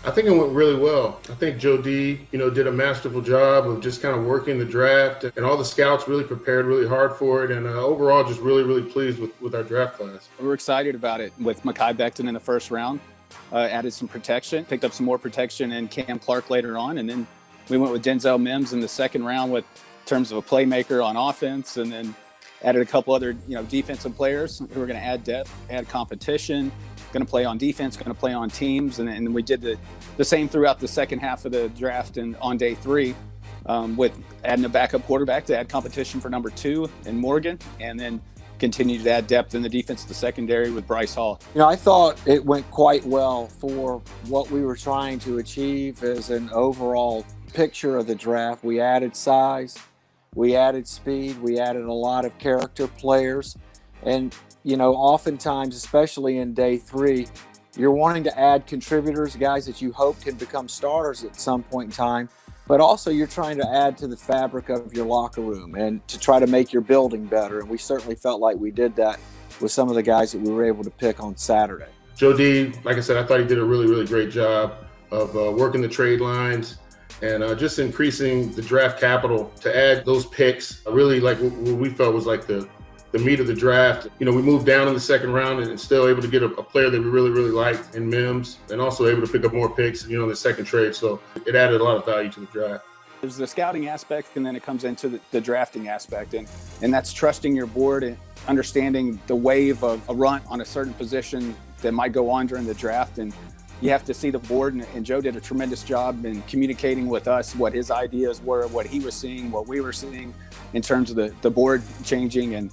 I think it went really well. I think Joe D, did a masterful job of just kind of working the draft, and all the scouts really prepared really hard for it. And overall, just really, really pleased with our draft class. We were excited about it with Mekhi Becton in the first round. Added some protection, picked up some more protection in Cam Clark later on, and then we went with Denzel Mims in the second round with terms of a playmaker on offense, and then added a couple other defensive players who were going to add depth, add competition, going to play on defense, going to play on teams, and we did the same throughout the second half of the draft and on day three, with adding a backup quarterback to add competition for number 2 in Morgan, and then continue to add depth in the defense, the secondary with Bryce Hall. I thought it went quite well for what we were trying to achieve as an overall picture of the draft. We added size, we added speed, we added a lot of character players. And, oftentimes, especially in day 3, you're wanting to add contributors, guys that you hope can become starters at some point in time. But also you're trying to add to the fabric of your locker room and to try to make your building better. And we certainly felt like we did that with some of the guys that we were able to pick on Saturday. Joe D, like I said, I thought he did a really, really great job of working the trade lines and just increasing the draft capital to add those picks. Really like what we felt was like the meat of the draft. We moved down in the second round and still able to get a player that we really, really liked in Mims, and also able to pick up more picks, in the second trade. So it added a lot of value to the draft. There's the scouting aspect, and then it comes into the drafting aspect. And that's trusting your board and understanding the wave of a run on a certain position that might go on during the draft. And you have to see the board, and Joe did a tremendous job in communicating with us what his ideas were, what he was seeing, what we were seeing in terms of the board changing and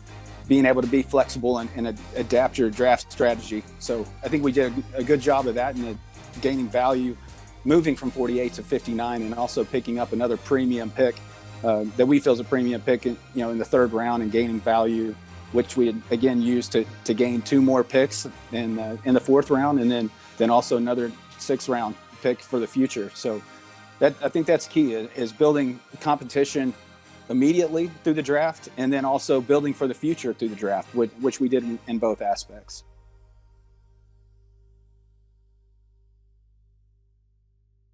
being able to be flexible and adapt your draft strategy. So I think we did a good job of that and gaining value, moving from 48 to 59, and also picking up another premium pick that we feel is a premium pick in the third round, and gaining value, which we had, again, used to gain 2 more picks in the fourth round, and then also another 6th round pick for the future. So I think that's key, is building competition immediately through the draft, and then also building for the future through the draft, which we did in both aspects.